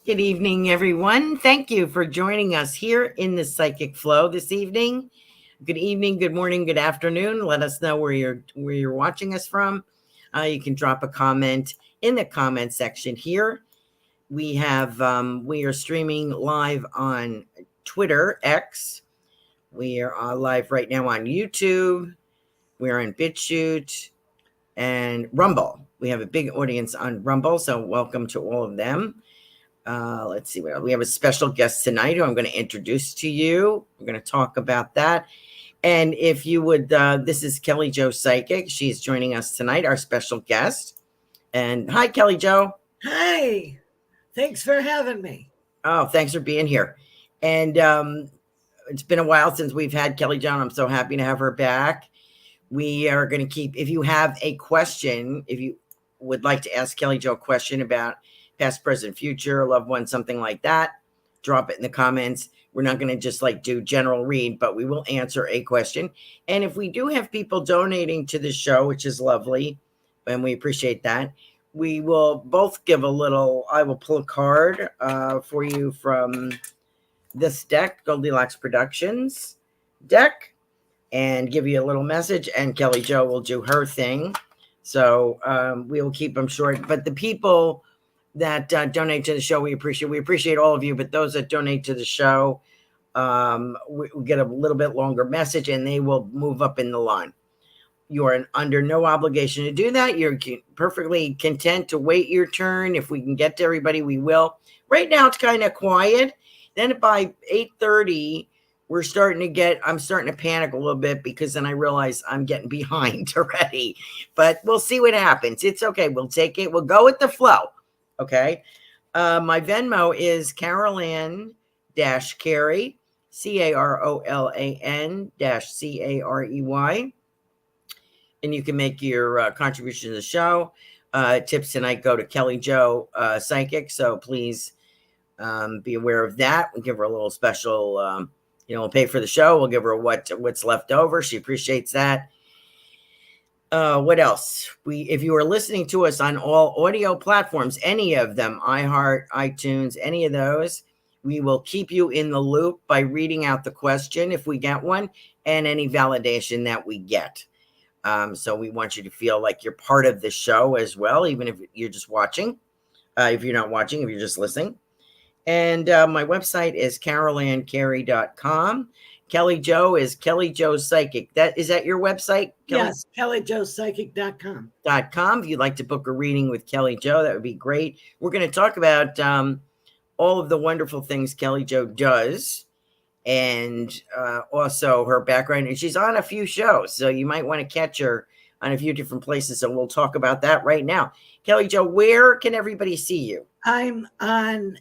Good evening, everyone. Thank you for joining us here in the Psychic Flow this evening. Good evening, good morning, good afternoon. Let us know where you're watching us from. You can drop a comment in the comment section here. We are streaming live on Twitter X. We are live right now on YouTube. We're on BitChute and Rumble. We have a big audience on Rumble, so welcome to all of them. Let's see what we have a special guest tonight who I'm going to introduce to you. We're going to talk about that. And if you would, this is Kelly Jo Psychic. She's joining us tonight, our special guest. And hi, Kelly Jo. Hi. Thanks for having me. Oh, thanks for being here. And it's been a while since we've had Kelly Jo. I'm so happy to have her back. We are going to keep, if you have a question, if you would like to ask Kelly Jo a question about past, present, future, loved one, something like that, drop it in the comments. We're not going to just do general read, but we will answer a question. And if we do have people donating to the show, which is lovely, and we appreciate that, we will both give I will pull a card for you from this deck, Goldylocks Productions deck, and give you a little message, and Kelly Jo will do her thing. So we will keep them short. But the people that donate to the show, we appreciate all of you, but those that donate to the show, we get a little bit longer message and they will move up in the line. You are under no obligation to do that. You're perfectly content to wait your turn. If we can get to everybody, we will. Right now it's kind of quiet. Then by 8:30, I'm starting to panic a little bit because then I realize I'm getting behind already, but we'll see what happens. It's okay. We'll take it. We'll go with the flow. Okay. My Venmo is Carolan Carey, CAROLAN-CAREY. And you can make your contribution to the show. Tips tonight go to Kelly Jo Psychic. So please be aware of that. We'll give her a little special, we'll pay for the show. We'll give her what's left over. She appreciates that. What else? If you are listening to us on all audio platforms, any of them, iHeart, iTunes, any of those, we will keep you in the loop by reading out the question if we get one, and any validation that we get. So we want you to feel like you're part of the show as well, even if you're just watching. If you're not watching, if you're just listening. And my website is carolancarey.com. Kelly Jo is Kelly Jo Psychic. Is that your website? Kelly? Yes, kellyjopsychic.com. If you'd like to book a reading with Kelly Jo, that would be great. We're going to talk about all of the wonderful things Kelly Jo does, and also her background. And she's on a few shows, so you might want to catch her on a few different places. So we'll talk about that right now. Kelly Jo, where can everybody see you? I'm on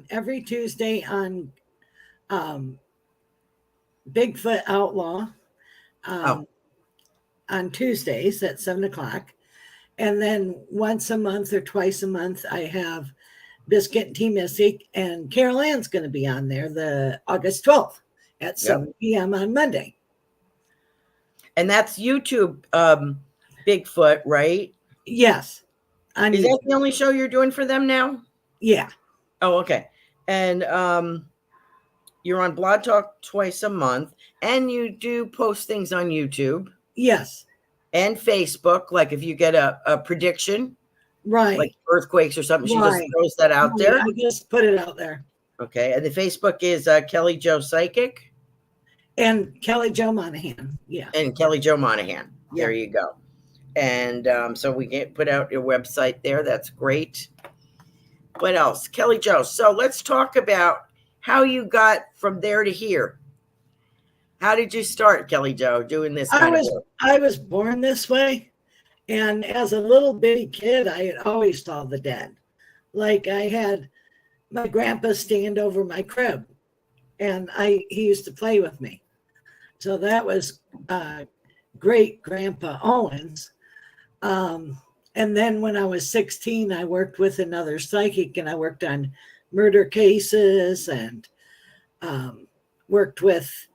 every Tuesday on Bigfoot Outlaw on Tuesdays at 7:00. And then once a month or twice a month, I have Biscuit and Tea Mystic, and Carolan's going to be on there the August 12th at 7 p.m. on Monday. And that's YouTube Bigfoot, right? Yes. Is that the only show you're doing for them now? Yeah. Oh, okay. And you're on Blog Talk twice a month, and you do post things on YouTube. Yes. And Facebook, like if you get a prediction, right, like earthquakes or something, she just throws that out there. I just put it out there. Okay. And the Facebook is Kelly Jo Psychic. And Kelly Jo Monaghan. Yeah. And Kelly Jo Monaghan. There you go. And so we get put out your website there. That's great. What else? Kelly Jo. So let's talk about how you got from there to here. How did you start, Kelly Jo, doing this kind of work? I was born this way. And as a little bitty kid, I had always saw the dead. Like I had my grandpa stand over my crib, and he used to play with me. So that was great Grandpa Owens. And then when I was 16, I worked with another psychic, and I worked on murder cases and worked with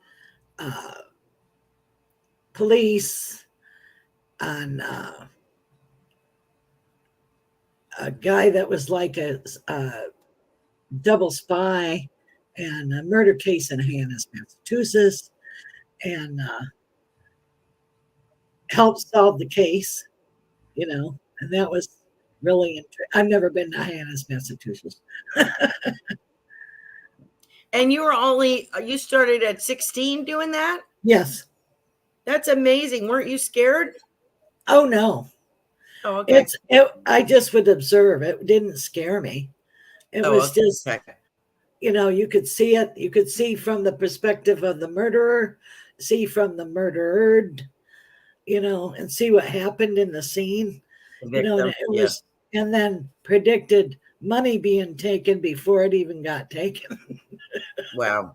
police on a guy that was like a double spy and a murder case in Hyannis, Massachusetts, and helped solve the case, and that was really interesting. I've never been to Hyannis, Massachusetts. And you started at 16 doing that? Yes. That's amazing. Weren't you scared? Oh, no. Oh, okay. I just would observe. It didn't scare me. It was just, okay. You could see it. You could see from the perspective of the murderer, see from the murdered, and see what happened in the scene. And it was, and then predicted money being taken before it even got taken. Wow.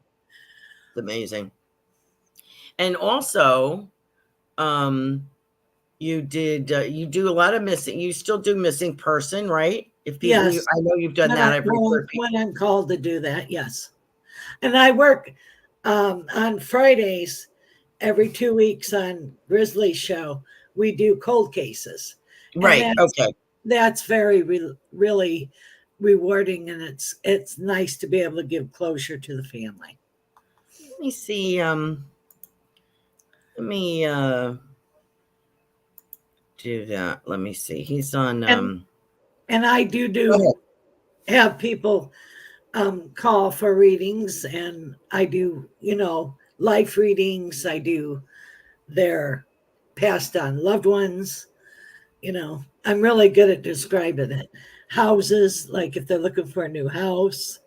It's amazing. And also, you do a lot of missing. You still do missing person, right? If people, yes, I know you've done that. When I'm called to do that, yes. And I work on Fridays every 2 weeks on Grizzly's show. We do cold cases. Right. Okay. That's very really rewarding, and it's nice to be able to give closure to the family. Let me see. Let me do that. Let me see. He's on. And I do have people call for readings, and I do life readings. I do their passed on loved ones. I'm really good at describing it. Houses, like if they're looking for a new house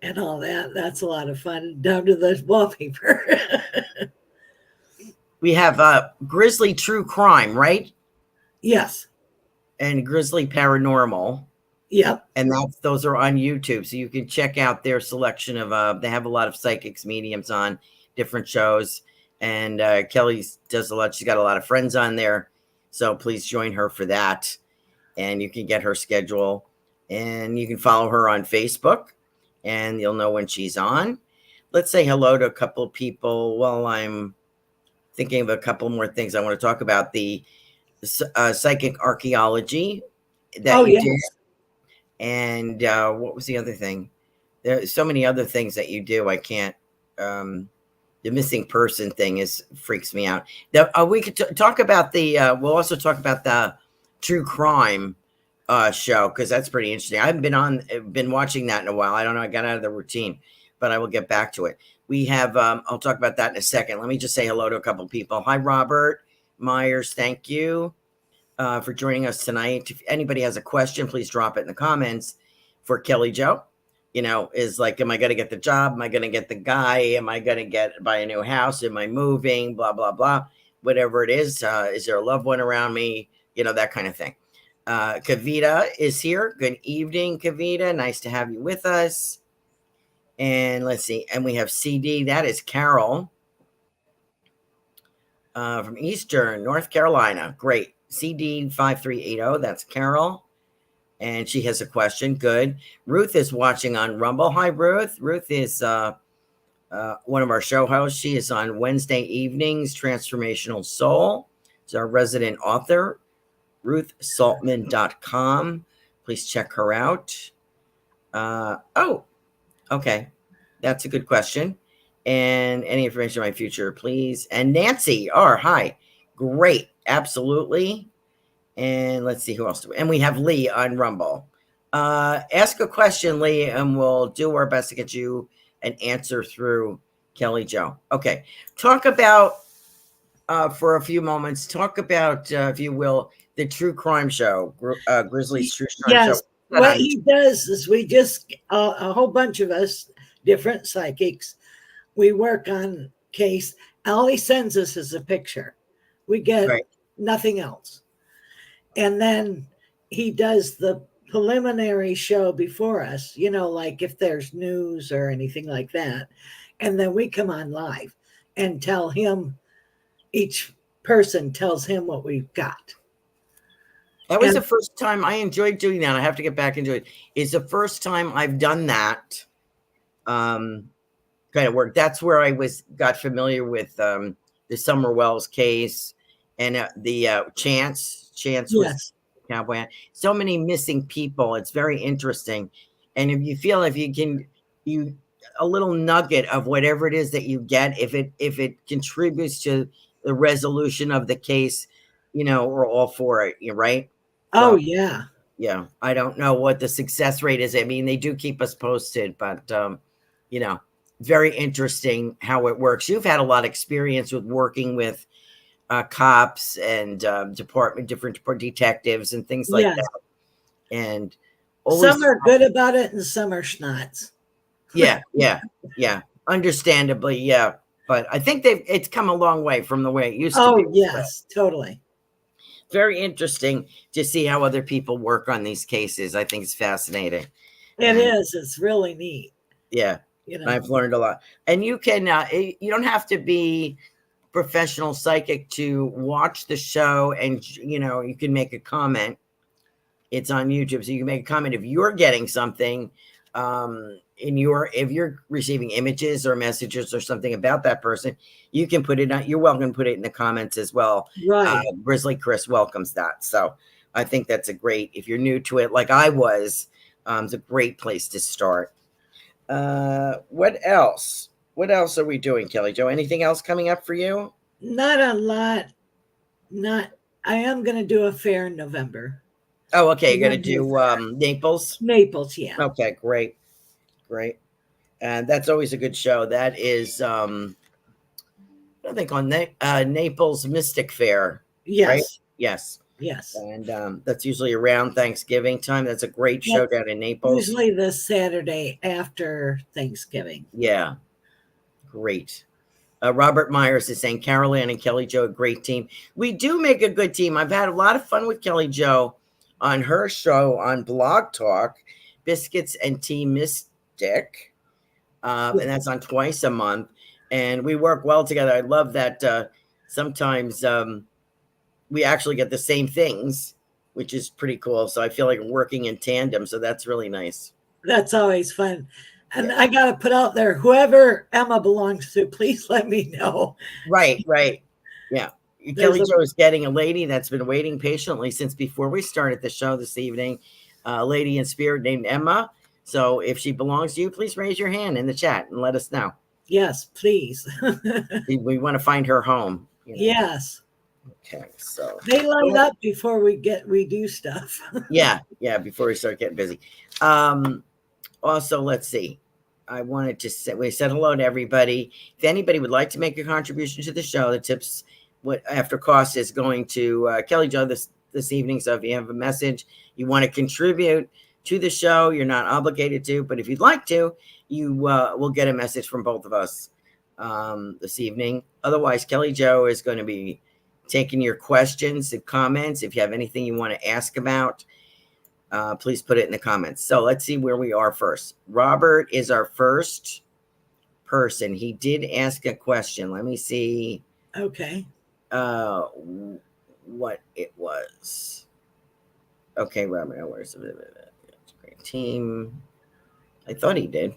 and all that, that's a lot of fun, down to the wallpaper. We have Grizzly True Crime, right? Yes. And Grizzly Paranormal. Yep. And those are on YouTube. So you can check out their selection of, they have a lot of psychics, mediums on different shows. And Kelly does a lot. She's got a lot of friends on there. So please join her for that. And you can get her schedule. And you can follow her on Facebook. And you'll know when she's on. Let's say hello to a couple of people while I'm thinking of a couple more things I want to talk about. The psychic archaeology that you did. And what was the other thing? There's so many other things that you do. I can't. The missing person thing freaks me out. We could talk about the. We'll also talk about the true crime show, because that's pretty interesting. I haven't been watching that in a while. I don't know. I got out of the routine, but I will get back to it. We have. I'll talk about that in a second. Let me just say hello to a couple of people. Hi, Robert Myers. Thank you for joining us tonight. If anybody has a question, please drop it in the comments for Kelly Jo. Is like, am I going to get the job? Am I going to get the guy? Am I going to buy a new house? Am I moving? Blah, blah, blah. Whatever it is there a loved one around me? That kind of thing. Kavita is here. Good evening, Kavita. Nice to have you with us. And let's see. And we have CD. That is Carol from Eastern North Carolina. Great. CD 5380. That's Carol. And she has a question. Good. Ruth is watching on Rumble. Hi, Ruth. Ruth is one of our show hosts. She is on Wednesday evenings, Transformational Soul. She's our resident author, ruthsaltman.com. Please check her out. Okay. That's a good question. And any information on my future, please. And Nancy R. Hi. Great. Absolutely. And let's see who else. And we have Lee on Rumble. Ask a question, Lee, and we'll do our best to get you an answer through Kelly Jo. Okay. Talk about, for a few moments, if you will, the true crime show, Grizzly's True Crime Show. What he does is we just, a whole bunch of us, different psychics, we work on case. All he sends us is a picture. We get nothing else. And then he does the preliminary show before us, like if there's news or anything like that. And then we come on live and tell him, each person tells him what we've got. That was the first time I enjoyed doing that. I have to get back into it. It's the first time I've done that kind of work. That's where I got familiar with the Summer Wells case and the Chance was cowboy. So many missing people. It's very interesting. And if you feel if you can, you a little nugget of whatever it is that you get, if it contributes to the resolution of the case, we're all for it. You're right. Oh, So yeah. yeah, I don't know what the success rate is. I mean, they do keep us posted, but very interesting how it works. You've had a lot of experience with working with cops and different detectives and things like Yes. that. And always, Some are good about it and some are schnots. yeah, understandably, yeah. But I think it's come a long way from the way it used to be. Oh, yes, totally. Very interesting to see how other people work on these cases. I think it's fascinating. It is. It's really neat. Yeah, I've learned a lot. And you can, you don't have to be professional psychic to watch the show, and you can make a comment. It's on YouTube, so you can make a comment if you're getting something, if you're receiving images or messages or something about that person, you can put it on. You're welcome to put it in the comments as well. Right. Grizzly Chris welcomes that. So I think that's if you're new to it, like I was, it's a great place to start. What else? What else are we doing, Kelly Jo? Anything else coming up for you? Not a lot. I am going to do a fair in November. Oh, okay. You're going to do Naples? Naples, yeah. Okay, great. And that's always a good show. That is, I think on Naples Mystic Fair. Yes. Right? Yes. Yes. And that's usually around Thanksgiving time. That's a great show down in Naples. Usually the Saturday after Thanksgiving. Yeah. Great. Robert Myers is saying Carolan and Kelly Jo, a great team. We do make a good team. I've had a lot of fun with Kelly Jo on her show on Blog Talk, Biscuits and Tea Mystic. And that's on twice a month. And we work well together. I love that sometimes we actually get the same things, which is pretty cool. So I feel like we're working in tandem. So that's really nice. That's always fun. And I got to put out there, whoever Emma belongs to, please let me know. Right. Yeah. Kelly Jo is getting a lady that's been waiting patiently since before we started the show this evening, a lady in spirit named Emma. So if she belongs to you, please raise your hand in the chat and let us know. Yes, please. We want to find her home. Yes. Okay, so they light up before we do stuff. yeah, before we start getting busy. Also, let's see. I wanted to say, we said hello to everybody. If anybody would like to make a contribution to the show, the tips after cost is going to Kelly Jo this evening. So if you have a message you want to contribute to the show, you're not obligated to, but if you'd like to, you will get a message from both of us this evening. Otherwise, Kelly Jo is going to be taking your questions and comments. If you have anything you want to ask about, please put it in the comments. So let's see where we are first. Robert is our first person. He did ask a question. Let me see. Okay. What it was. Okay, Robert, where's the great team? I thought he did.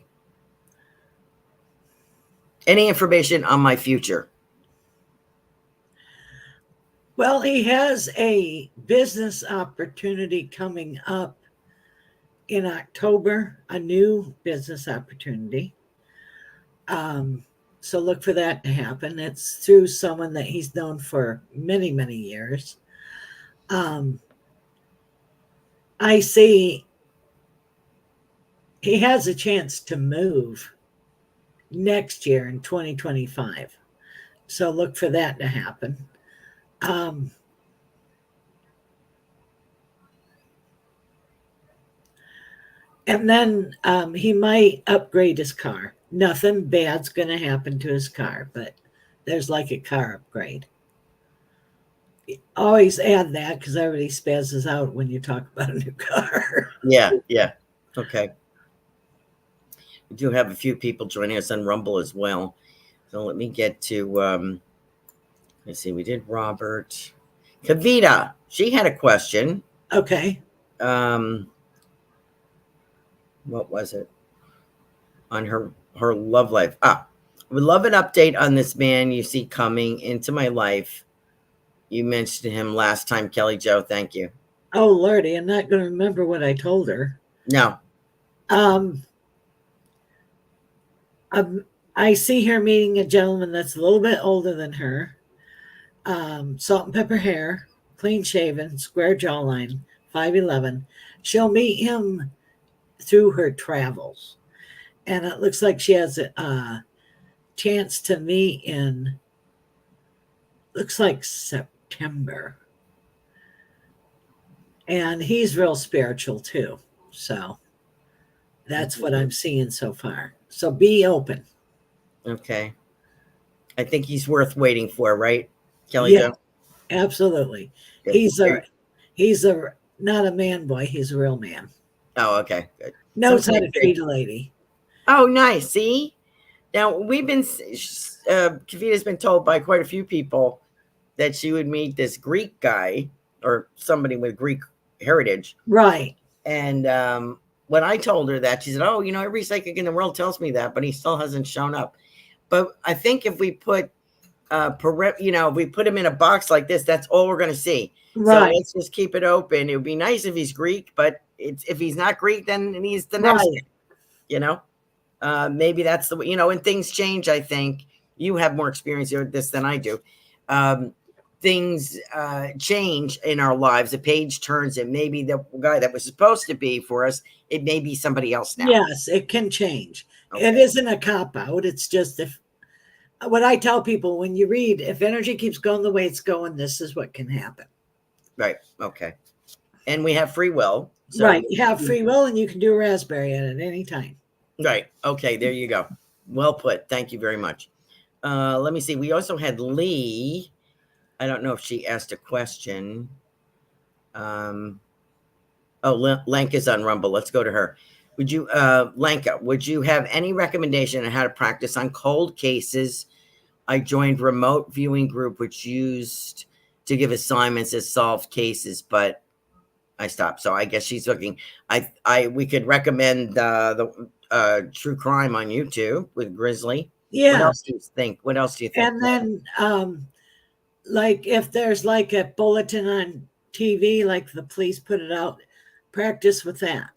Any information on my future? Well, he has a business opportunity coming up in October, a new business opportunity. So look for that to happen. It's through someone that he's known for many, many years. I see he has a chance to move next year in 2025. So look for that to happen. And then he might upgrade his car. Nothing bad's going to happen to his car, but there's like a car upgrade. Always add that because everybody spazzes out when you talk about a new car. Yeah. Okay. We do have a few people joining us on Rumble as well. So let me get to, let's see, we did Robert. Kavita, she had a question. Okay. What was it? On her love life. Would love an update on this man you see coming into my life. You mentioned him last time, Kelly Jo. Thank you. Oh, Lordy, I'm not going to remember what I told her. No. Um, I see her meeting a gentleman that's a little bit older than her. Salt and pepper hair, clean shaven, square jawline, 5'11". She'll meet him through her travels. And it looks like she has a chance to meet in, looks like September. And he's real spiritual too. So that's what I'm seeing so far. So be open. Okay. I think he's worth waiting for, right, Kelly Yeah, Jo? absolutely. Good. He's a not a man boy, he's a real man. Oh, okay. Good. Knows how to treat a lady. Oh, nice. See? Now, Kavita's been told by quite a few people that she would meet this Greek guy or somebody with Greek heritage. Right. And when I told her that, she said, "Oh, every psychic in the world tells me that, but he still hasn't shown up." But I think if we put, if we put him in a box like this, that's all we're going to see. Right. So let's just keep it open. It would be nice if he's Greek, but if he's not Greek, then he's the next. Right. Maybe that's the way, and things change. I think you have more experience with this than I do. Things change in our lives. The page turns, and maybe the guy that was supposed to be for us, it may be somebody else now. Yes, it can change. Okay. It isn't a cop out. It's just what I tell people when you read, if energy keeps going the way it's going, this is what can happen. Right. Okay. And we have free will. So right. You have free will, and you can do a raspberry at any time. Right. Okay. There you go. Well put. Thank you very much. Let me see. We also had Lee. I don't know if she asked a question. Lenka's on Rumble. Let's go to her. Lenka, would you have any recommendation on how to practice on cold cases? I joined remote viewing group, which used to give assignments as solved cases, but I stopped. So I guess she's looking. We could recommend the true crime on YouTube with Grizzly. Yeah. What else do you think? And then, like if there's like a bulletin on TV, like the police put it out, practice with that.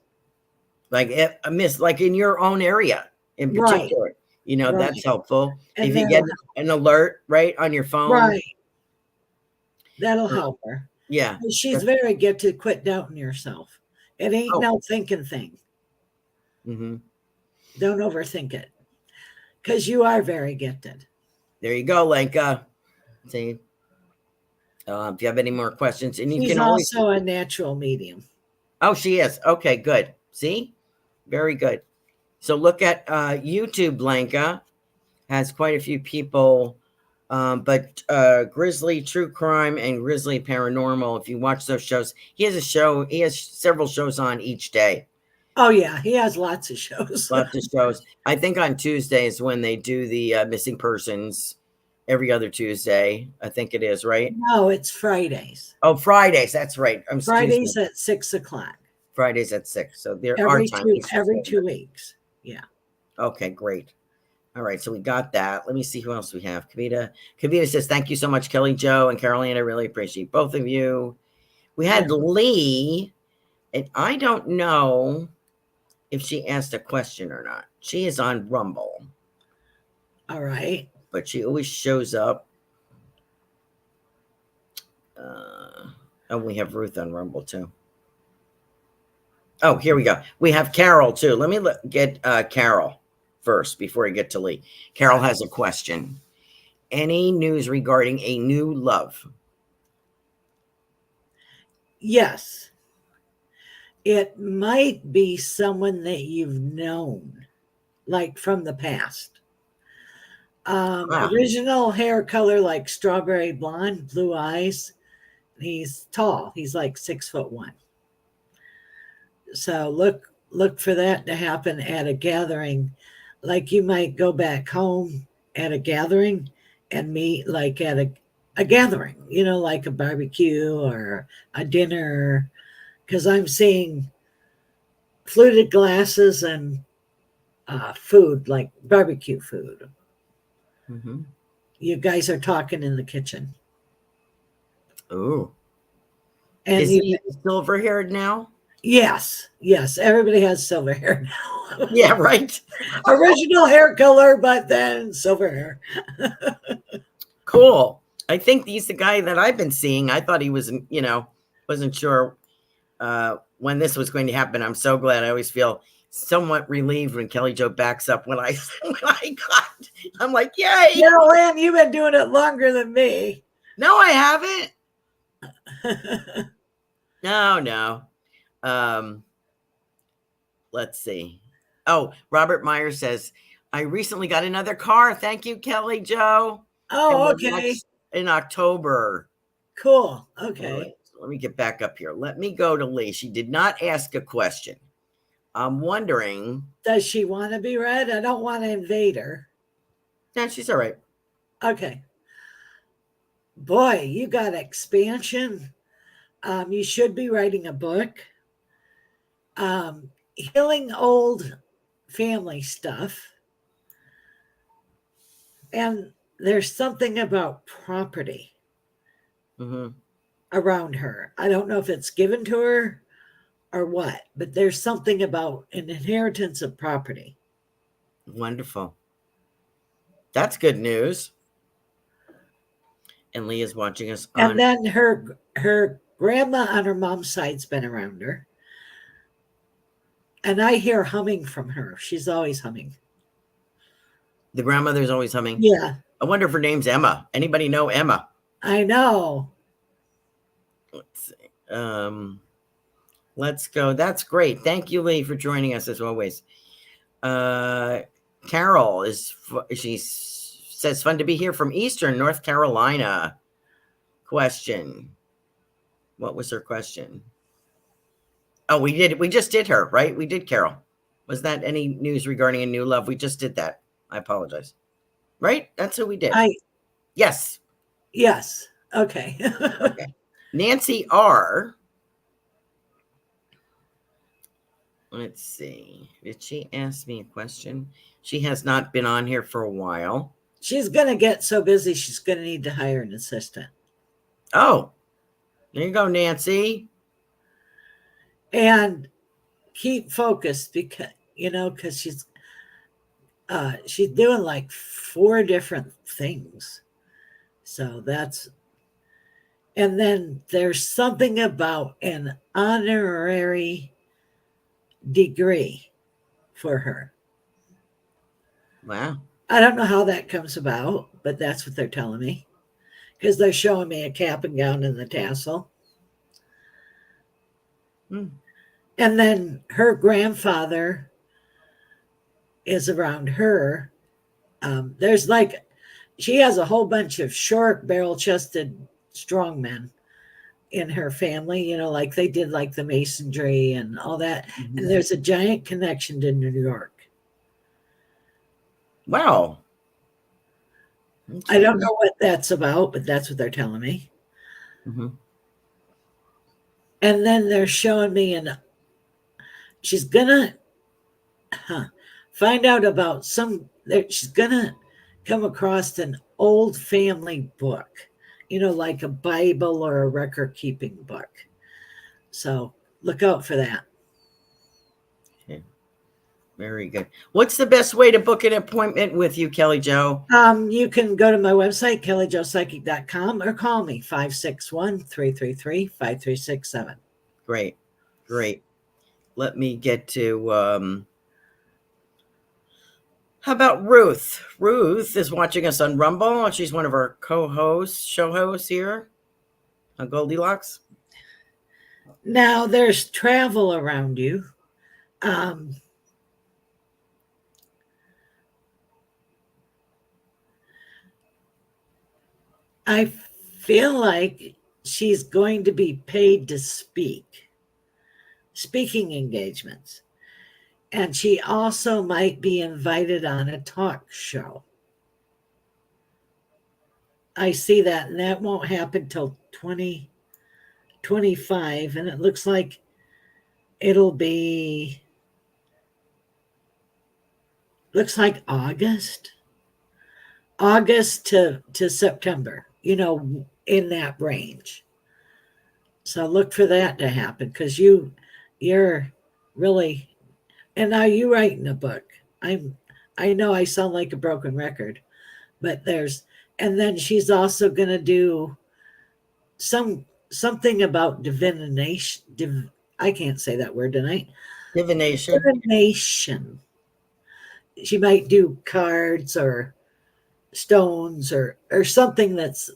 Like like in your own area in particular, right. That's helpful. And if you get an alert right on your phone, right, that'll help her. Yeah, she's very good to quit doubting yourself. It ain't no thinking thing. Mm-hmm. Don't overthink it, because you are very gifted. There you go, Lenka. See, if you have any more questions, and she's also a natural medium. Oh, she is. Okay, good. See, very good. So look at YouTube. Lenka has quite a few people. But Grizzly True Crime and Grizzly Paranormal, if you watch those shows, he has several shows on each day. Oh yeah, he has lots of shows. Lots of shows. I think on Tuesdays when they do the missing persons, every other Tuesday, I think it is, right? No, it's Fridays. Oh, Fridays, that's right. Fridays at 6:00. Fridays at 6. So there are times every 2 weeks. Yeah. Okay, great. All right, so we got that. Let me see who else we have. Kavita says, thank you so much, Kelly Jo and Carolan. I really appreciate both of you. We had Lee, and I don't know if she asked a question or not. She is on Rumble. All right. But she always shows up. And we have Ruth on Rumble too. Oh, here we go. We have Carol too. Let me get Carol first before I get to Lee. Carol has a question. Any news regarding a new love? Yes. It might be someone that you've known, like from the past. Original hair color, like strawberry blonde, blue eyes. He's tall. He's like 6'1". So look for that to happen at a gathering. Like you might go back home at a gathering and meet like at a gathering, like a barbecue or a dinner. Because I'm seeing fluted glasses and food, like barbecue food. Mm-hmm. You guys are talking in the kitchen. Oh. And is he silver-haired now? Yes, yes. Everybody has silver hair now. Yeah, right. Original hair color, but then silver hair. Cool. I think he's the guy that I've been seeing. I thought he was, wasn't sure when this was going to happen. I'm so glad. I always feel somewhat relieved when Kelly Jo backs up when I got. I'm like, yay! Yeah, Lynn, you've been doing it longer than me. No, I haven't. No. Let's see. Oh, Robert Meyer says, I recently got another car. Thank you, Kelly Jo. Oh, okay. In October. Cool. Okay. Right, let me get back up here. Let me go to Lee. She did not ask a question. I'm wondering. Does she want to be read? I don't want to invade her. Yeah, she's all right. Okay. Boy, you got expansion. You should be writing a book. Healing old family stuff. And there's something about property around her. I don't know if it's given to her or what, but there's something about an inheritance of property. Wonderful. That's good news. And Leah's watching us on. And then her grandma on her mom's side's been around her. And I hear humming from her. She's always humming. The grandmother's always humming? Yeah. I wonder if her name's Emma. Anybody know Emma? I know. Let's see. Let's go. That's great. Thank you, Lee, for joining us as always. Carol she says, fun to be here from Eastern North Carolina. Question. What was her question? Oh, we just did her, right? We did Carol. Was that any news regarding a new love? We just did that. I apologize. Right? That's who we did. Yes. Yes. Okay. Okay. Nancy R. Let's see. Did she ask me a question? She has not been on here for a while. She's going to get so busy, she's going to need to hire an assistant. Oh, there you go, Nancy. And keep focused because she's doing like 4 different things. So and then there's something about an honorary degree for her. Wow. I don't know how that comes about, but that's what they're telling me. Because they're showing me a cap and gown and the tassel. And then her grandfather is around her. She has a whole bunch of short, barrel-chested strongmen in her family, like they did like the masonry and all that. And there's a giant connection to New York. Wow. I don't know what that's about, but that's what they're telling me. And then they're showing me, she's gonna find out about she's gonna come across an old family book, like a Bible or a record keeping book. So look out for that. Okay. Very good. What's the best way to book an appointment with you, Kelly Jo? You can go to my website, kellyjopsychic.com, or call me 561-333-5367. Great. Let me get to how about Ruth? Ruth is watching us on Rumble. She's one of our show hosts here on Goldylocks. Now there's travel around you. I feel like she's going to be paid to speaking engagements. And she also might be invited on a talk show. I see that, and that won't happen till 2025. And it looks like it'll be, August to September, in that range. So look for that to happen, because you you're really, and now you writing a book. I know I sound like a broken record, but and then she's also going to do something about divination. I can't say that word tonight. Divination. Divination. She might do cards or stones or something that's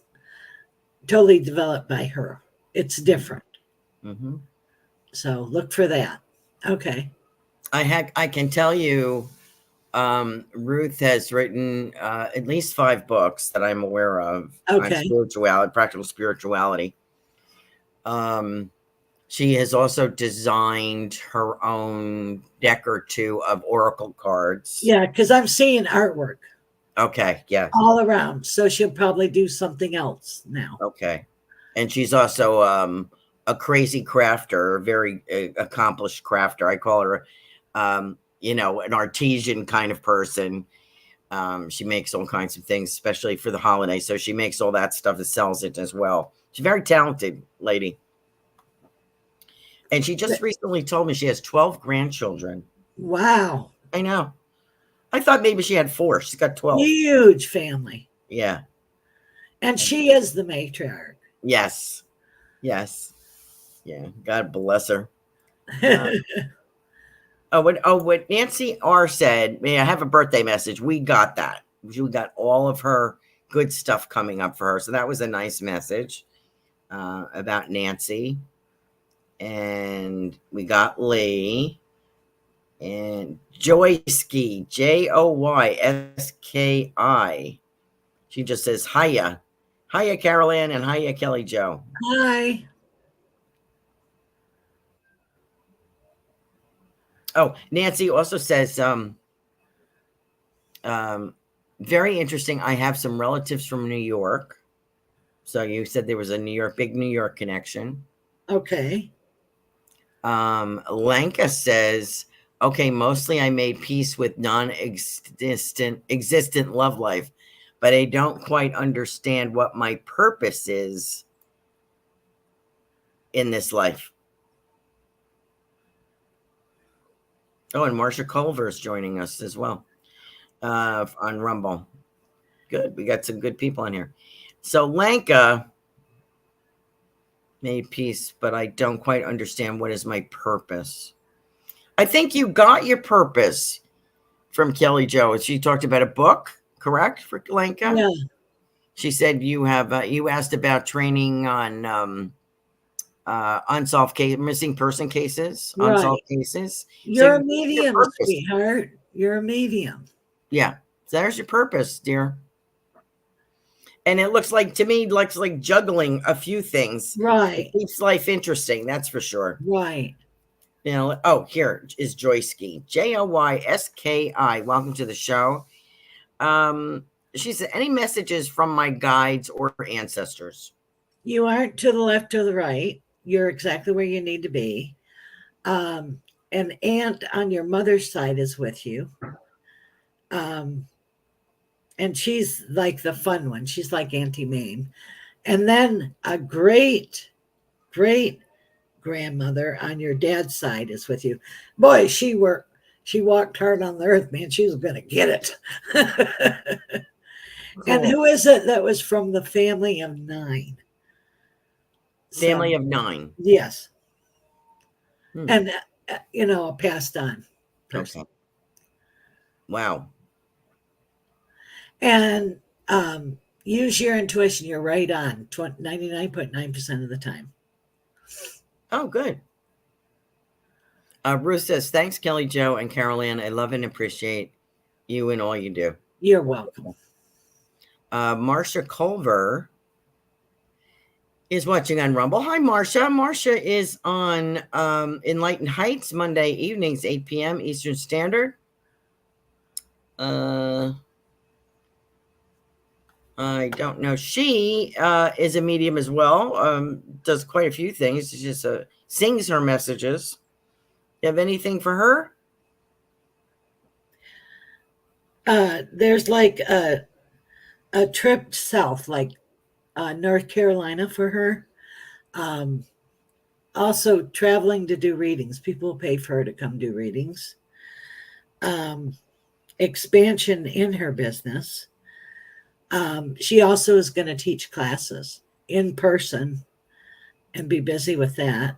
totally developed by her. It's different. Mm-hmm. So look for that. Okay. I can tell you, Ruth has written at least 5 books that I'm aware of on Okay. spirituality, practical spirituality. She has also designed her own deck or 2 of oracle cards. Yeah, because I'm seeing artwork Okay, yeah. all around. So she'll probably do something else now. Okay. And she's also a crazy crafter, a very accomplished crafter. I call her, an artesian kind of person. She makes all kinds of things, especially for the holidays. So she makes all that stuff and sells it as well. She's a very talented lady. And she just recently told me she has 12 grandchildren. Wow. I know. I thought maybe she had 4. She's got 12. Huge family. Yeah. And she is the matriarch. Yes. Yes. Yeah. God bless her. What Nancy R said, may I have a birthday message? We got that. We got all of her good stuff coming up for her. So that was a nice message about Nancy. And we got Lee and Joyski, Joyski. She just says, hiya. Hiya, Carolan, and hiya, Kelly Jo. Hi. Oh, Nancy also says, very interesting. I have some relatives from New York. So you said there was a big New York connection. Okay. Lanka says, okay, mostly I made peace with existent love life, but I don't quite understand what my purpose is in this life. Oh, and Marsha Culver is joining us as well on Rumble. Good. We got some good people in here. So Lanka made peace, but I don't quite understand what is my purpose. I think you got your purpose from Kelly Jo. She talked about a book, correct, for Lanka? Yeah. She said you have you asked about training on unsolved case, missing person cases, Right. unsolved cases. You're So a medium, sweetheart. You're a medium. Yeah. So there's your purpose, dear. And it looks like, to me, looks like juggling a few things. Right. It keeps life interesting, that's for sure. Right. You know, oh, here is Joyski. Joyski. Welcome to the show. She said, any messages from my guides or ancestors? You aren't to the left or the right. You're exactly where you need to be. An aunt on your mother's side is with you. And she's like the fun one. She's like Auntie Mame. And then a great grandmother on your dad's side is with you. Boy, she walked hard on the earth, man. She was going to get it. Cool. And who is it that was from the family of 9? Family of 9. Yes. And, a passed on person. Okay. Wow. And use your intuition. You're right on 99.9% of the time. Oh, good. Ruth says, thanks, Kelly Jo and Carolan. I love and appreciate you and all you do. You're welcome. Marsha Culver is watching on Rumble. Hi, Marsha. Marsha is on Enlightened Heights Monday evenings, 8 p.m. Eastern Standard. I don't know. She is a medium as well. Does quite a few things. She just sings her messages. You have anything for her? There's like a trip south, like North Carolina for her. Also traveling to do readings. People pay for her to come do readings. Expansion in her business. She also is going to teach classes in person and be busy with that.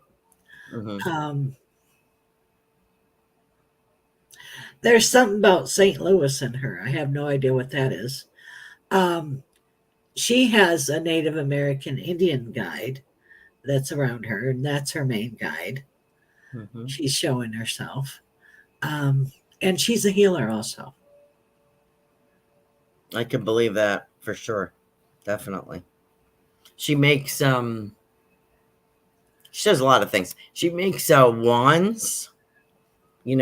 There's something about St. Louis in her. I have no idea what that is. She has a Native American Indian guide that's around her, and that's her main guide. She's showing herself. And she's a healer also. I can believe that for sure. Definitely. She makes she does a lot of things. She makes wands, and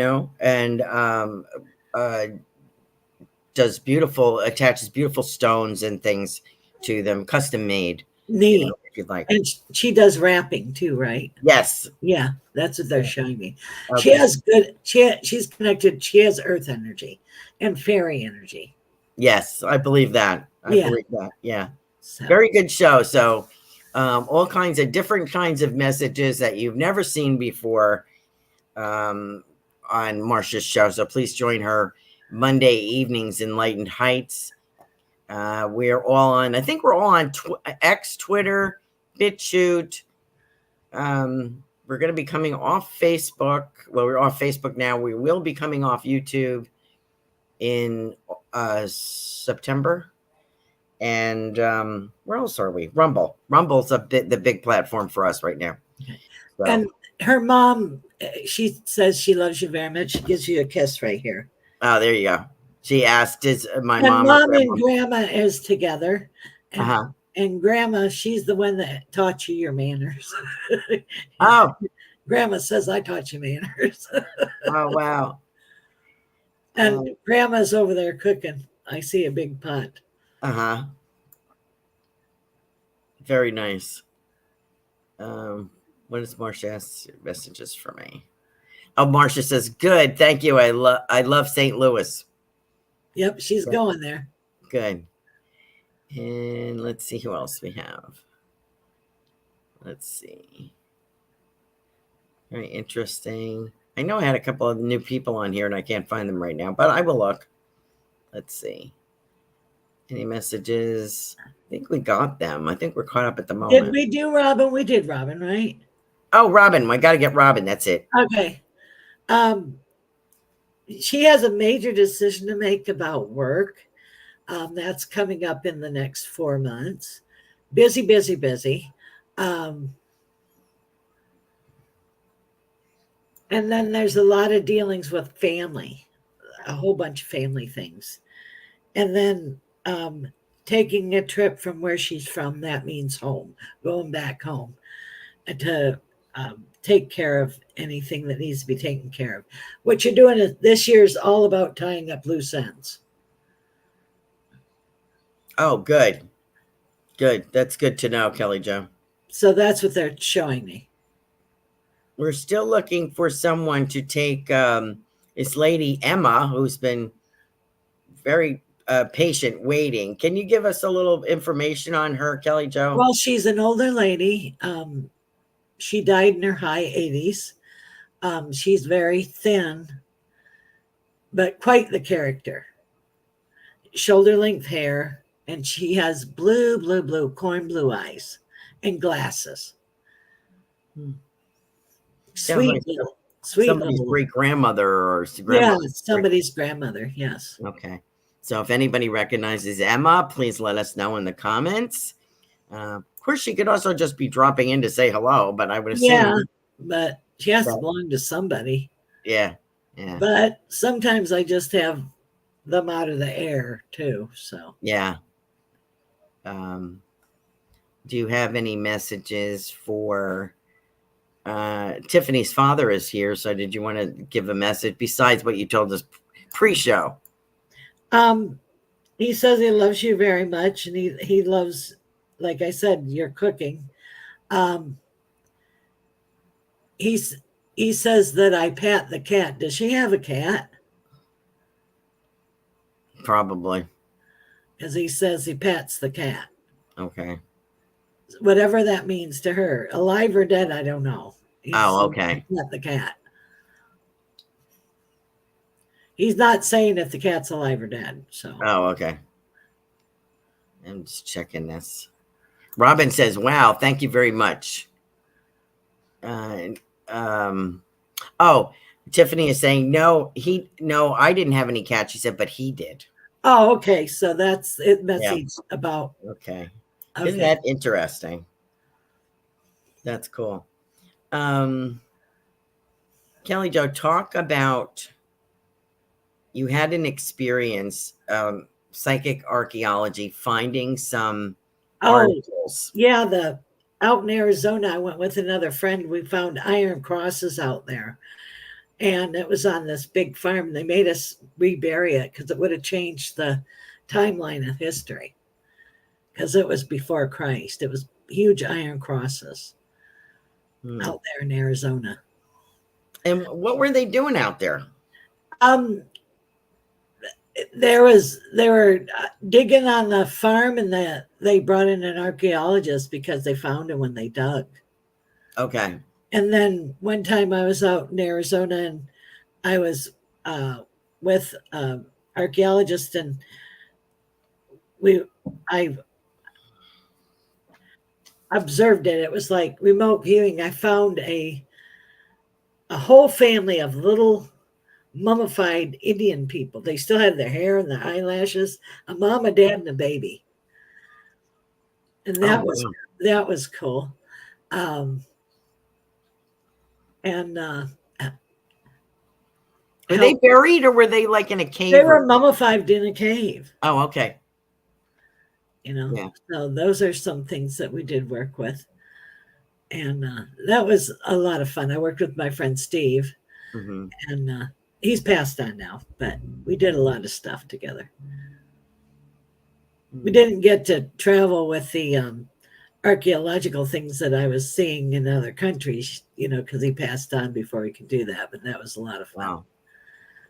attaches beautiful stones and things to them, custom made. Neat. If you'd like. And she does wrapping too, right? Yes. Yeah, that's what they're showing me. Okay. She has good, she's connected, she has earth energy and fairy energy. Yes, I believe that. I believe that. Yeah. So. Very good show. So all kinds of different kinds of messages that you've never seen before on Marsha's show. So please join her Monday evenings, Enlightened Heights. We're all on, I think we're all on X, Twitter, BitChute. We're going to be coming off Facebook. Well, we're off Facebook now. We will be coming off YouTube in September. And where else are we? Rumble. Rumble's the big platform for us right now. So. And her mom, she says she loves you very much. She gives you a kiss right here. Oh, there you go. She asked, is my and mom and grandma is together. And, and grandma, she's the one that taught you your manners. Oh. Grandma says, I taught you manners. Oh, wow. And grandma's over there cooking. I see a big pot. Very nice. What does Marcia ask? Messages for me? Oh, Marcia says, good. Thank you. I love St. Louis. Yep, she's going there. Good. And let's see who else we have. Let's see. Very interesting. I know I had a couple of new people on here and I can't find them right now, but I will look. Let's see. Any messages? I think we got them. I think we're caught up at the moment. Did we do Robin? We did Robin, right? Oh, Robin. I got to get Robin. That's it. Okay. She has a major decision to make about work. That's coming up in the next 4 months. Busy, busy, busy. And then there's a lot of dealings with family, a whole bunch of family things. And then taking a trip from where she's from, that means home, going back home to take care of anything that needs to be taken care of. What you're doing this year is all about tying up loose ends. Oh, good. Good. That's good to know, Kelly Jo. So that's what they're showing me. We're still looking for someone to take this lady, Emma, who's been very patient waiting. Can you give us a little information on her, Kelly Jo? Well, she's an older lady. She died in her high 80s. She's very thin, but quite the character. Shoulder length hair, and she has blue, corn blue eyes and glasses. Sweet little. Somebody's great grandmother or grandmother. Yeah, somebody's grandmother. Yes. Okay. So if anybody recognizes Emma, please let us know in the comments. Of course, she could also just be dropping in to say hello, but I would assume. Yeah, but she has to belong to somebody. Yeah. Yeah. But sometimes I just have them out of the air too. So. Yeah. Do you have any messages for Tiffany's father is here? So did you want to give a message besides what you told us pre-show? He says he loves you very much, and he loves, like I said, your cooking. He says that I pat the cat. Does she have a cat? Probably. Because he says he pats the cat. Okay. Whatever that means to her. Alive or dead, I don't know. Oh, okay. Not the cat. He's not saying if the cat's alive or dead. So. Oh, okay. I'm just checking this. Robin says, "Wow, thank you very much." Um, oh, Tiffany is saying, no, I didn't have any cats. She said, but he did. Oh, okay. So that's it. Yeah. Message about. Okay. Okay. Isn't that interesting? That's cool. Kelly Jo, talk about, you had an experience, psychic archaeology, finding some articles. Yeah, out in Arizona, I went with another friend. We found iron crosses out there, and it was on this big farm. They made us rebury it because it would have changed the timeline of history, because it was before Christ. It was huge iron crosses out there in Arizona. And what were they doing out there? They were digging on the farm, and they brought in an archaeologist because they found it when they dug. Okay. And then one time I was out in Arizona, and I was with archaeologists, and I observed it. It was like remote viewing. I found a whole family of little mummified Indian people. They still had their hair and their eyelashes, a mom, a dad, and a baby. And that was cool. Were they buried, or were they like in a cave? They were mummified in a cave. Oh, okay. Yeah. So those are some things that we did work with. And that was a lot of fun. I worked with my friend Steve, and he's passed on now, but we did a lot of stuff together. We didn't get to travel with the archaeological things that I was seeing in other countries, because he passed on before he could do that, but that was a lot of fun. Wow.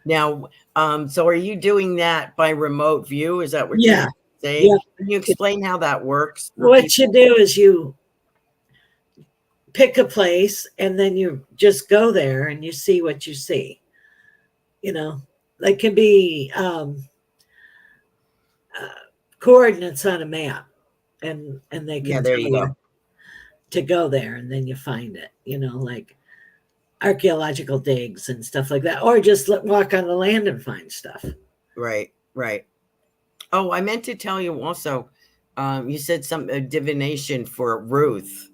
Now, so are you doing that by remote view? Is that what you're saying? Yeah. Can you explain how that works? What you do is you pick a place, and then you just go there and you see what you see. Like can be coordinates on a map, and they can there you go. To go there, and then you find it, like archaeological digs and stuff like that, or just walk on the land and find stuff. Right. Oh, I meant to tell you also, you said some divination for Ruth.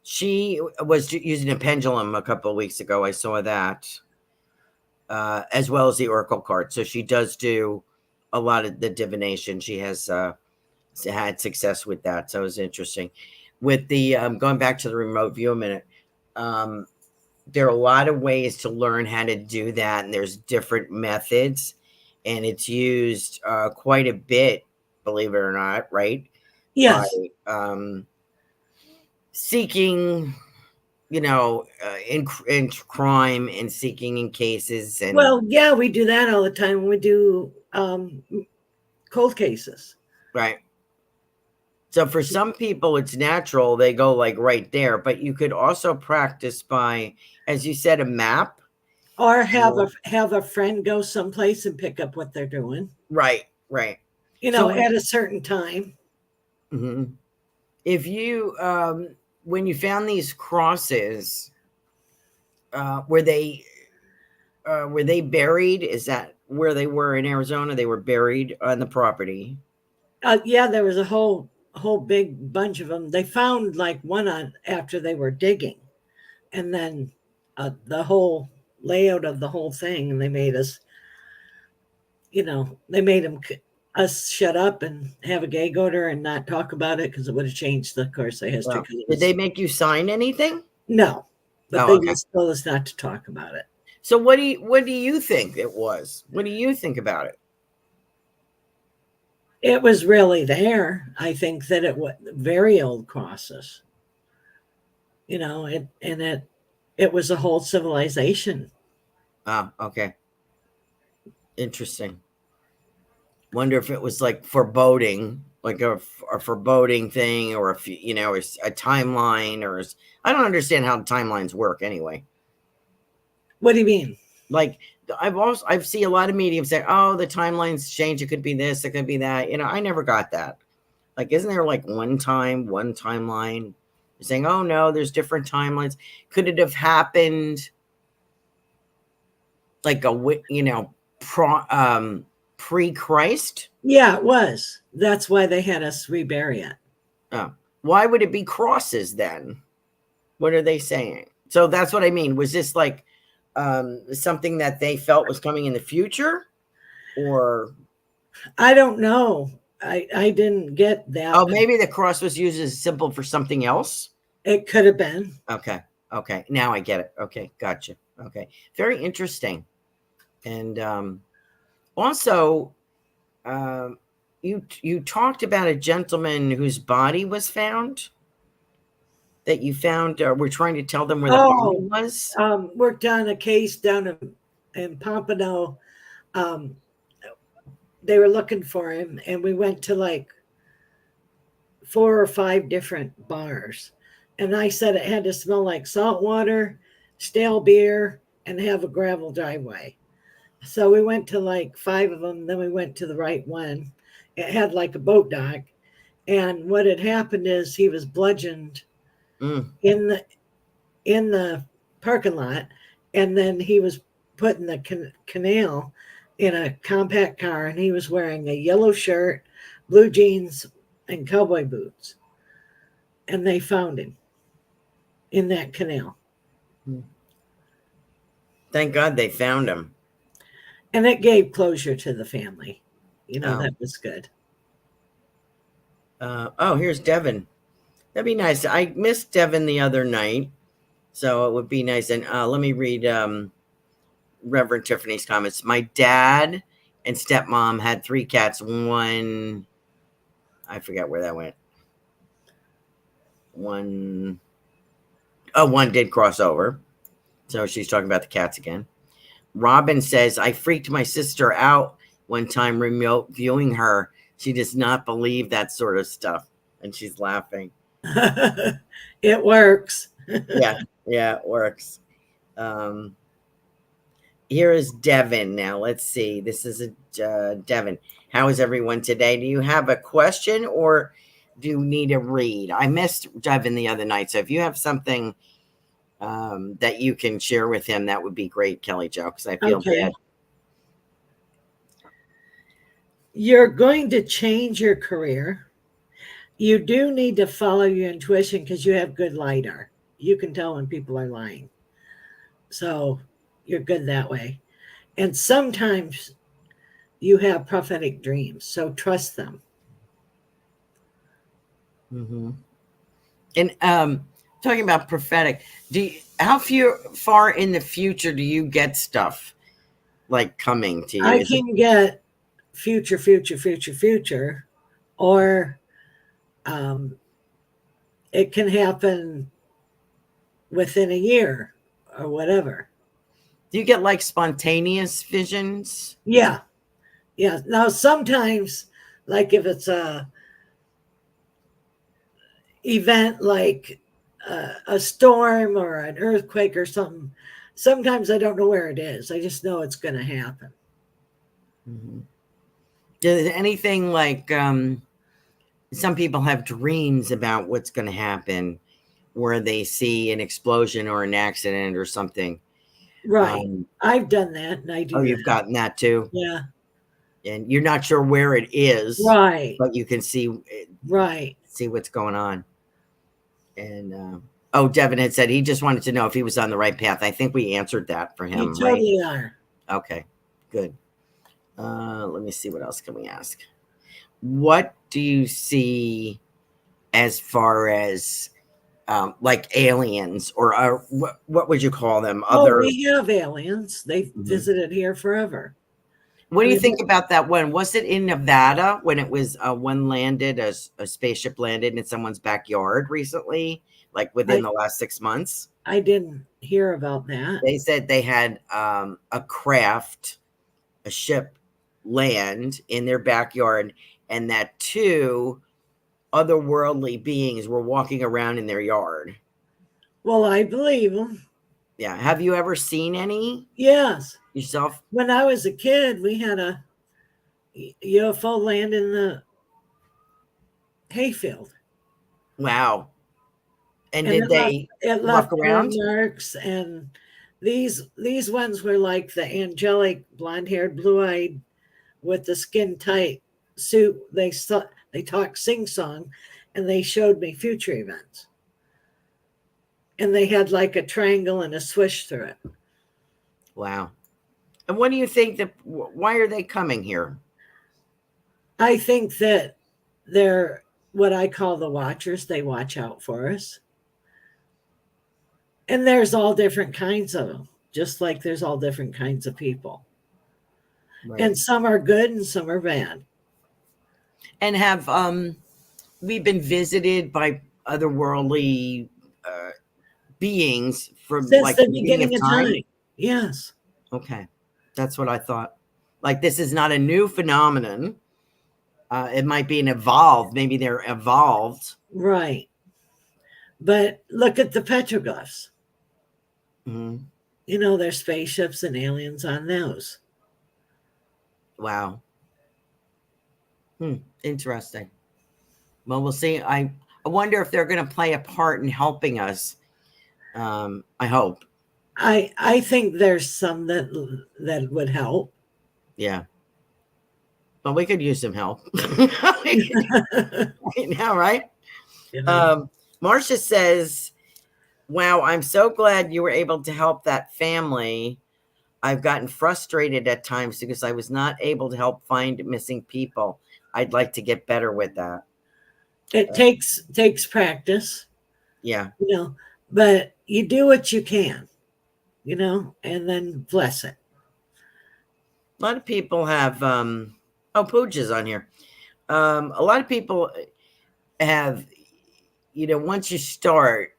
She was using a pendulum a couple of weeks ago. I saw that, as well as the oracle card. So she does do a lot of the divination. She has had success with that. So it was interesting. With the going back to the remote view a minute, there are a lot of ways to learn how to do that, and there's different methods, and it's used quite a bit, believe it or not, right? Yes. By, seeking, in crime and seeking in cases. And we do that all the time when we do cold cases. Right. So for some people, it's natural. They go like right there, but you could also practice by, as you said, a map. Or have a friend go someplace and pick up what they're doing. Right. At a certain time. Mm-hmm. If you, when you found these crosses, were they buried? Is that where they were in Arizona? They were buried on the property. There was a whole big bunch of them. They found like one after they were digging, and then the whole layout of the whole thing, and they made us, us shut up and have a gag order and not talk about it, because it would have changed the course of history. Wow. Did they make you sign anything? No, but they just told us not to talk about it. So what do you think it was? What do you think about it? It was really there. I think that it was very old crosses. It was a whole civilization. Ah, okay. Interesting. Wonder if it was like foreboding, like a foreboding thing, or a timeline, or I don't understand how timelines work anyway. What do you mean? Like I've seen a lot of mediums say, oh, the timelines change. It could be this, it could be that. I never got that. Like, isn't there like one timeline? You're saying, oh no, there's different timelines. Could it have happened like pre-Christ? Yeah, it was. That's why they had us rebury it. Oh, why would it be crosses then? What are they saying? So that's what I mean. Was this like something that they felt was coming in the future, or I don't know. I didn't get that. Oh, maybe the cross was used as a symbol for something else. It could have been. Okay. Now I get it. Okay, gotcha. Okay, very interesting. And also, you talked about a gentleman whose body was found. That you found. We're trying to tell them where the body was. Worked on a case down in Pompano. They were looking for him, and we went to like 4 or 5 different bars. And I said it had to smell like salt water, stale beer, and have a gravel driveway. So we went to like 5 of them. Then we went to the right one. It had like a boat dock. And what had happened is he was bludgeoned in the parking lot. And then he was put in the canal in a compact car. And he was wearing a yellow shirt, blue jeans, and cowboy boots. And they found him in that canal. Thank God they found him. And it gave closure to the family. That was good. Here's Devin. That'd be nice. I missed Devin the other night, so it would be nice. And let me read Reverend Tiffany's comments. My dad and stepmom had 3 cats. One, I forget where that went. One did cross over. So she's talking about the cats again. Robin says, I freaked my sister out one time remote viewing her. She does not believe that sort of stuff. And she's laughing. It works. Yeah, it works. Here is Devin now. Let's see. This is Devin. How is everyone today? Do you have a question or do you need a read? I missed Devin the other night. So if you have something that you can share with him, that would be great, Kelly Jo, because I feel bad. You're going to change your career. You do need to follow your intuition because you have good lidar. You can tell when people are lying. So you're good that way. And sometimes you have prophetic dreams, so trust them. Mm-hmm. And talking about prophetic, how far in the future do you get stuff like coming to you? I can get future, or it can happen within a year or whatever. Do you get like spontaneous visions? Yeah. Now sometimes, like if it's a event like a storm or an earthquake or something, sometimes I don't know where it is. I just know it's going to happen. Mm-hmm. Is there anything like some people have dreams about what's going to happen where they see an explosion or an accident or something? Right. I've done that, and I do. Oh, you've gotten that too? Yeah. And you're not sure where it is. Right. But you can see. Right. See what's going on. And Devin had said he just wanted to know if he was on the right path. I think we answered that for him. You totally are. Okay, good. Let me see, what else can we ask? What do you see as far as like aliens, or what would you call them? We have aliens. They've visited here forever. What do you think about that one? Was it in Nevada when it was a spaceship landed in someone's backyard recently, like within the last 6 months? I didn't hear about that. They said they had a ship land in their backyard, and that 2 otherworldly beings were walking around in their yard. Well, I believe them. Yeah. Have you ever seen any Yes. yourself? When I was a kid, we had a UFO land in the hayfield. Wow. And And did they it walk left around? marks, and these ones were like the angelic, blonde-haired, blue-eyed, with the skin tight suit. They talked sing-song, and they showed me future events. And they had like a triangle and a swish through it. Wow. And what do you think why are they coming here? I think that they're what I call the watchers. They watch out for us. And there's all different kinds of them, just like there's all different kinds of people. Right. And some are good and some are bad. And have we been visited by otherworldly beings from Since like the the beginning of time? Yes. Okay. That's what I thought. Like, this is not a new phenomenon. It might be maybe they're evolved. Right. But look at the petroglyphs. Mm-hmm. You know, there's spaceships and aliens on those. Wow. Interesting. Well, we'll see. I wonder if they're going to play a part in helping us. I hope. I think there's some that would help. Yeah. But we could use some help. Right now, right? Yeah. Marcia says, wow, I'm so glad you were able to help that family. I've gotten frustrated at times because I was not able to help find missing people. I'd like to get better with that. It takes practice. Yeah. You know, but you do what you can, you know, and then bless it. A lot of people have Pooja's on here. A lot of people have, you know, once you start,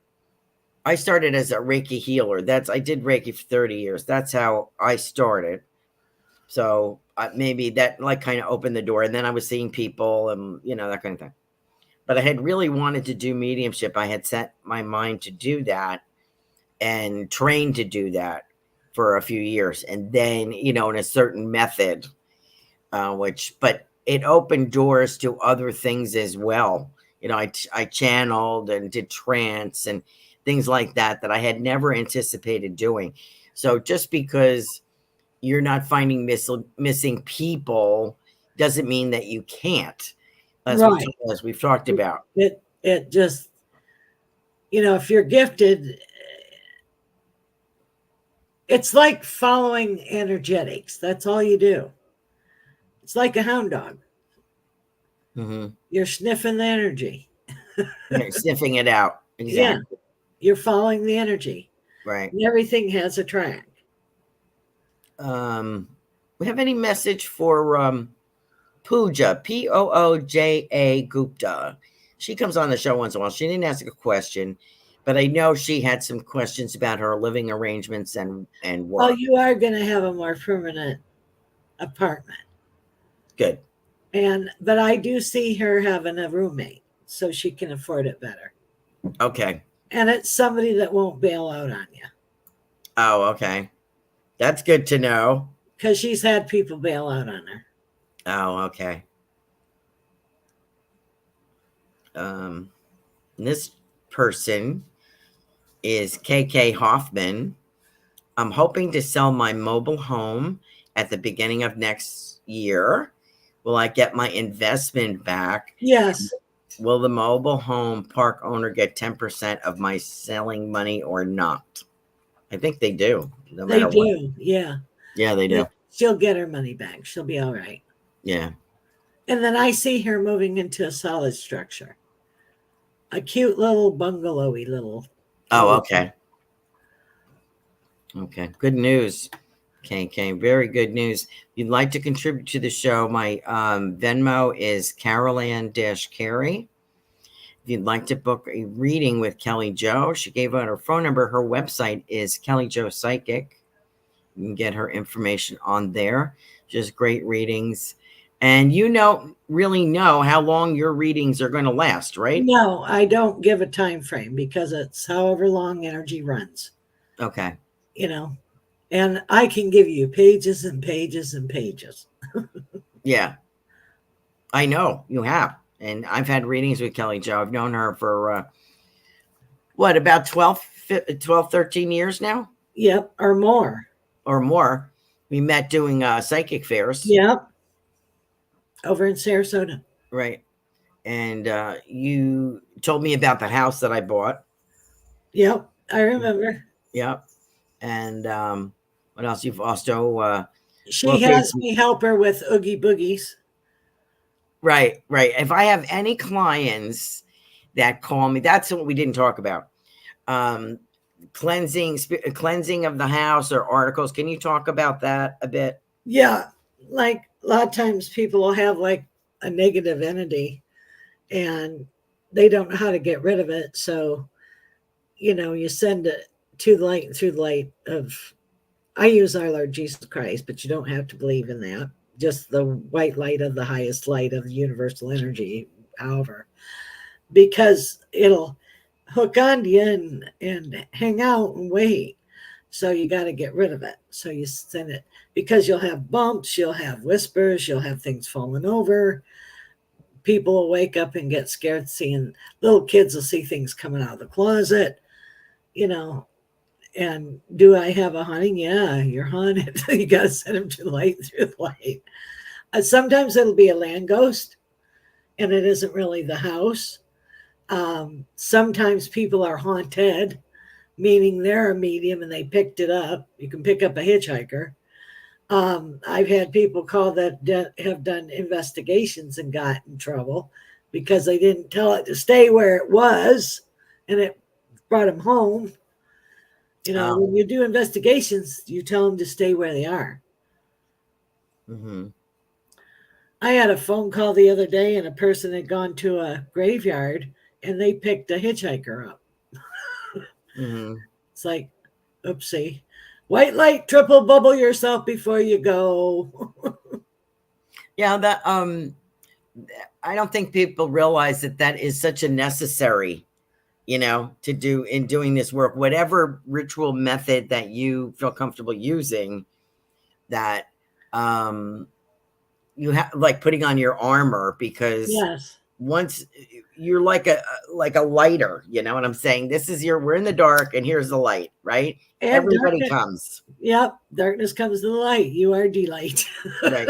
I started as a Reiki healer. I did Reiki for 30 years. That's how I started. So maybe that like kind of opened the door, and then I was seeing people and, you know, that kind of thing. But I had really wanted to do mediumship. I had set my mind to do that and trained to do that for a few years. And then, you know, in a certain method, but it opened doors to other things as well. You know, I channeled and did trance and things like that I had never anticipated doing. So just because you're not finding missing people doesn't mean that you can't, as we've talked about. It just, you know, if you're gifted, it's like following energetics. That's all you do. It's like a hound dog. Mm-hmm. You're sniffing the energy. You're sniffing it out. Exactly. Yeah. You're following the energy. Right. And everything has a track. We have any message for Pooja, Pooja Gupta? She comes on the show once in a while. She didn't ask a question, but I know she had some questions about her living arrangements and work. Oh, you are going to have a more permanent apartment. Good. But I do see her having a roommate, so she can afford it better. Okay. And it's somebody that won't bail out on you. Oh, okay. That's good to know. Because she's had people bail out on her. Oh, okay. This person is KK Hoffman. I'm hoping to sell my mobile home at the beginning of next year. Will I get my investment back? Yes. Will the mobile home park owner get 10% of my selling money or not? I think they do. No matter they do. What. Yeah. Yeah, they do. Yeah. She'll get her money back. She'll be all right. Yeah. And then I see her moving into a solid structure. A cute little bungalowy little. Oh, okay. Okay. Good news. Okay. Very good news. If you'd like to contribute to the show, my Venmo is Carolan-Carey. If you'd like to book a reading with Kelly Jo, she gave out her phone number. Her website is Kelly Jo Psychic. You can get her information on there. Just great readings. And really know how long your readings are going to last, right? No, I don't give a time frame because it's however long energy runs. Okay. And I can give you pages and pages and pages. Yeah, I know you have. And I've had readings with Kelly Jo. I've known her for about 12, 13 years now? Yep, or more. Or more. We met doing psychic fairs. Yep, over in Sarasota. Right. And you told me about the house that I bought. Yep, I remember. Yep. And what else? You've also she has me help her with Oogie Boogies. Right. If I have any clients that call me, that's what we didn't talk about. Cleansing of the house or articles. Can you talk about that a bit? Yeah, like a lot of times people will have like a negative entity and they don't know how to get rid of it. So, you send it to the light, through the light of, I use our Lord Jesus Christ, but you don't have to believe in that. Just the white light of the highest light of the universal energy, however, because it'll hook on you and hang out and wait. So you got to get rid of it. So you send it, because you'll have bumps, you'll have whispers, you'll have things falling over. People will wake up and get scared seeing, little kids will see things coming out of the closet, and do I have a haunting? Yeah, you're haunted. You got to send them to the light, through the light. Sometimes it'll be a land ghost and it isn't really the house. Sometimes people are haunted, meaning they're a medium and they picked it up. You can pick up a hitchhiker. I've had people call that have done investigations and got in trouble because they didn't tell it to stay where it was, and it brought them home. When you do investigations, you tell them to stay where they are. Mm-hmm. I had a phone call the other day, and a person had gone to a graveyard, and they picked a hitchhiker up. Mm-hmm. It's like, oopsie. White light, triple bubble yourself before you go. Yeah, that I don't think people realize that is such a necessary, to do in doing this work, whatever ritual method that you feel comfortable using, that you have, like putting on your armor, because yes, once you're like a lighter, you know what I'm saying? We're in the dark and here's the light, right? And everybody comes. Yep. Darkness comes to the light. You are delight. Right.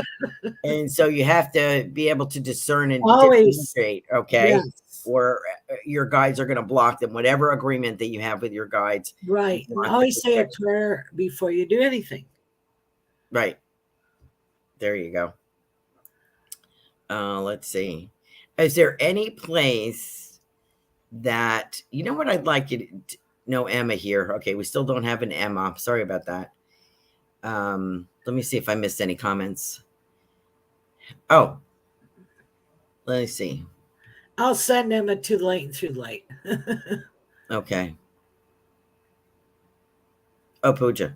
And so you have to be able to discern and differentiate, okay? Yes. Or your guides are going to block them, whatever agreement that you have with your guides. Right. Always say a prayer before you do anything. Right. There you go. Let's see. Is there any place that, what I'd like you to know, Emma here. Okay, we still don't have an Emma. Sorry about that. Let me see if I missed any comments. Oh, let me see. I'll send Emma to the light and through the light. Okay. Oh, Pooja.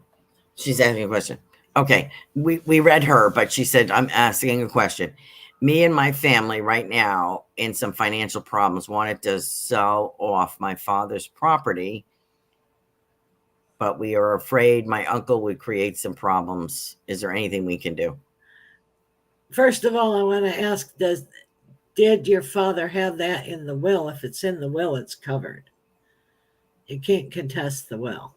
She's asking a question. Okay, we read her, but she said, I'm asking a question. Me and my family right now in some financial problems, wanted to sell off my father's property, but we are afraid my uncle would create some problems. Is there anything we can do? First of all, I want to ask, did your father have that in the will? If it's in the will, it's covered. You can't contest the will.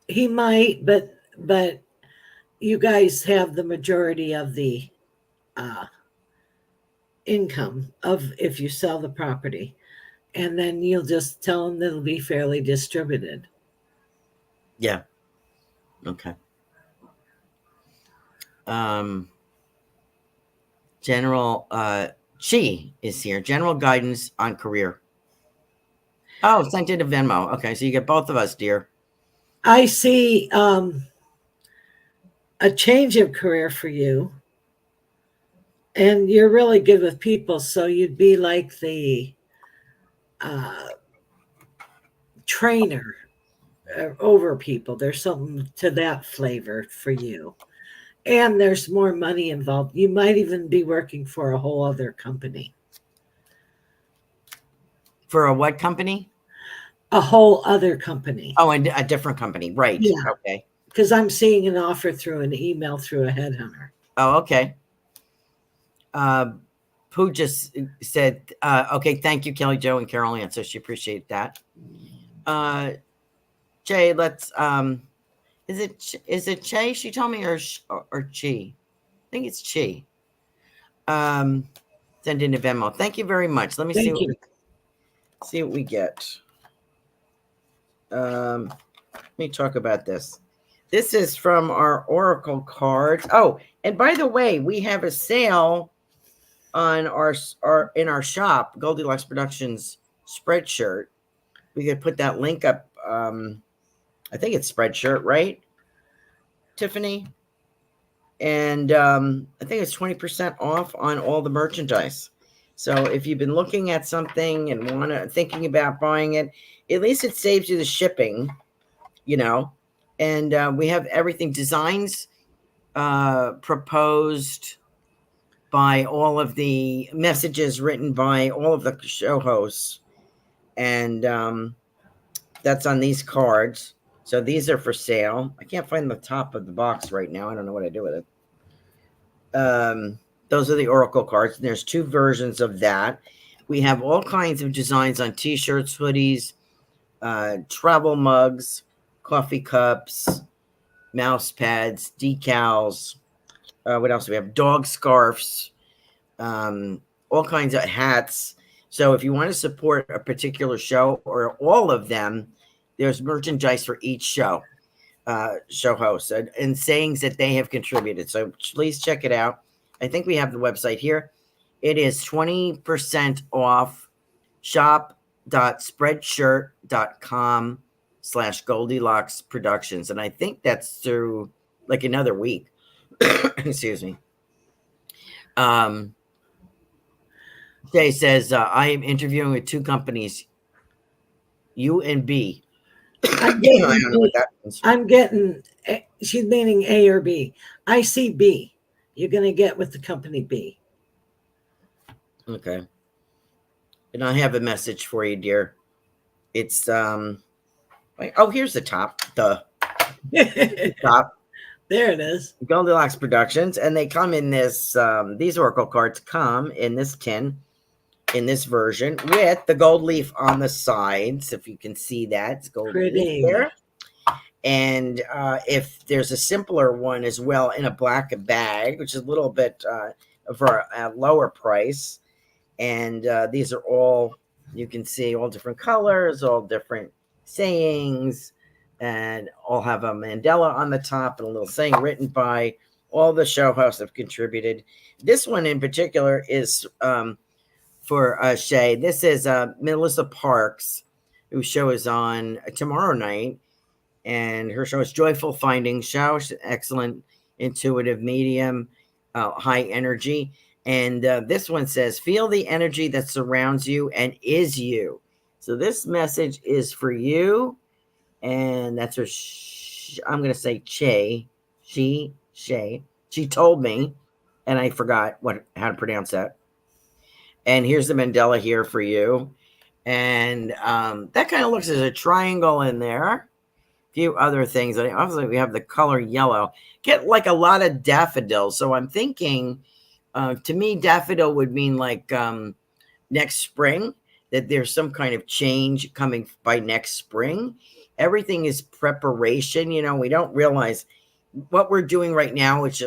He might, but you guys have the majority of the income of if you sell the property, and then you'll just tell them that it'll be fairly distributed. Yeah. Okay. General Chi is here. General guidance on career. Oh, sent it to Venmo. Okay, so you get both of us, dear. I see a change of career for you. And you're really good with people, so you'd be like the trainer over people. There's something to that flavor for you. And there's more money involved. You might even be working for a whole other company. For a what company? A whole other company. Oh, and a different company. Right. Yeah. Okay. Because I'm seeing an offer through an email through a headhunter. Oh, okay. Pooh just said, okay, thank you, Kelly Jo and Carolan. So she appreciate that. Jay, let's is it Che she told me, or Chi? I think it's Chi. Send in a Venmo. Thank you very much. Let me see what we get. Let me talk about this. This is from our Oracle cards. Oh, and by the way, we have a sale on our in our shop, Goldylocks Productions Spreadshirt. We could put that link up. I think it's Spreadshirt, right, Tiffany? And I think it's 20% off on all the merchandise. So if you've been looking at something and thinking about buying it, at least it saves you the shipping, you know. And we have everything, designs proposed by all of the messages written by all of the show hosts. And that's on these cards. So these are for sale. I can't find the top of the box right now. I don't know what I do with it. Those are the Oracle cards. There's 2 versions of that. We have all kinds of designs on t-shirts, hoodies, travel mugs, coffee cups, mouse pads, decals. What else do we have? Dog scarves, all kinds of hats. So if you want to support a particular show or all of them, there's merchandise for each show host and sayings that they have contributed. So please check it out. I think we have the website here. It is 20% off, shop.spreadshirt.com/Goldylocks Productions. And I think that's through like another week. Excuse me. Jay says, I am interviewing with 2 companies, U and B. I don't know what that means. I'm getting, she's meaning A or B. I see B. You're going to get with the company B. Okay. And I have a message for you, dear. It's, oh, here's the top. The top. There it is. Goldylocks Productions. And they come in this, these Oracle cards come in this tin, in this version, with the gold leaf on the sides. If you can see that, it's gold leaf there. And if there's a simpler one as well in a black bag, which is a little bit for a lower price. And these are all, you can see, all different colors, all different sayings, and all have a mandala on the top and a little saying written by all the show hosts have contributed. This one in particular is for Shay. This is Melissa Parks, whose show is on tomorrow night. And her show is Joyful Findings Show. She's an excellent intuitive medium, high energy. And this one says, feel the energy that surrounds you and is you. So this message is for you. And that's her, I'm going to say Shay. She told me, and I forgot how to pronounce that. And here's the mandala here for you. And that kind of looks as a triangle in there. Few other things. Obviously, we have the color yellow. Get like a lot of daffodils. So I'm thinking, to me, daffodil would mean like next spring, that there's some kind of change coming by next spring. Everything is preparation. You know, we don't realize what we're doing right now, which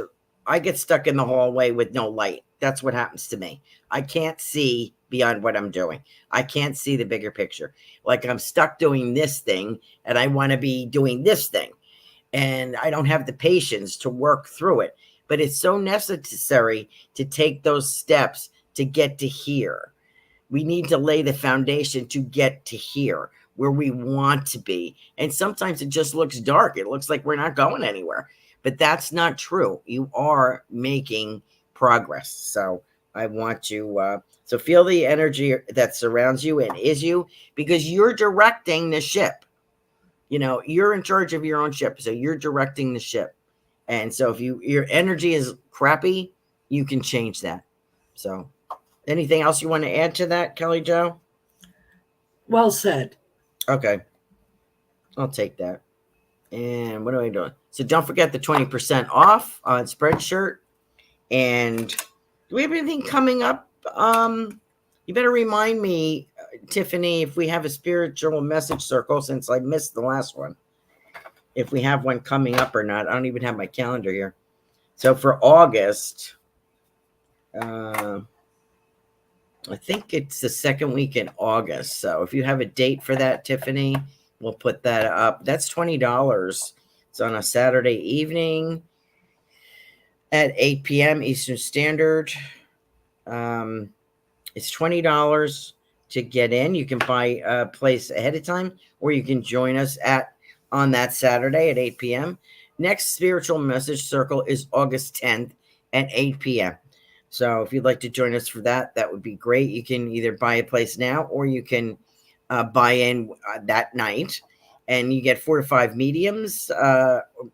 I get stuck in the hallway with no light. That's what happens to me. I can't see beyond what I'm doing. I can't see the bigger picture. Like I'm stuck doing this thing and I want to be doing this thing. And I don't have the patience to work through it. But it's so necessary to take those steps to get to here. We need to lay the foundation to get to here, where we want to be. And sometimes it just looks dark. It looks like we're not going anywhere. But that's not true. You are making progress. So I want you, so feel the energy that surrounds you and is you, because you're directing the ship. You know, you're in charge of your own ship. So you're directing the ship. And so if your energy is crappy, you can change that. So anything else you want to add to that, Kelly Jo? Well said. Okay. I'll take that. And what am I doing? So don't forget the 20% off on Spreadshirt. And do we have anything coming up? You better remind me, Tiffany, if we have a spiritual message circle, since I missed the last one. If we have one coming up or not. I don't even have my calendar here. So for August, I think it's the second week in August. So if you have a date for that, Tiffany, we'll put that up. That's $20. It's on a Saturday evening at 8 p.m. Eastern Standard. It's $20 to get in. You can buy a place ahead of time, or you can join us on that Saturday at 8 p.m. Next spiritual message circle is August 10th at 8 p.m. So if you'd like to join us for that, that would be great. You can either buy a place now, or you can buy in that night, and you get 4 to 5 mediums,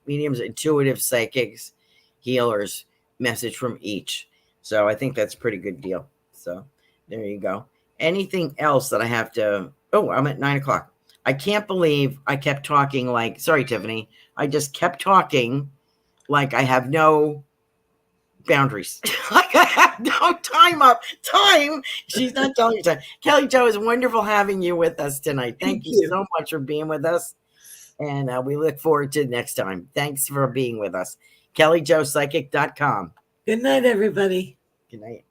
intuitive, psychics, healers, message from each. So I think that's a pretty good deal. So there you go. Anything else that I have to? Oh, I'm at 9 o'clock. I can't believe I kept talking sorry, Tiffany. I just kept talking like I have no boundaries. Like I have no time. She's not telling you time. Kelly Jo, is wonderful having you with us tonight. Thank you so much for being with us. And we look forward to next time. Thanks for being with us. KellyJoPsychic.com. Good night, everybody. Good night.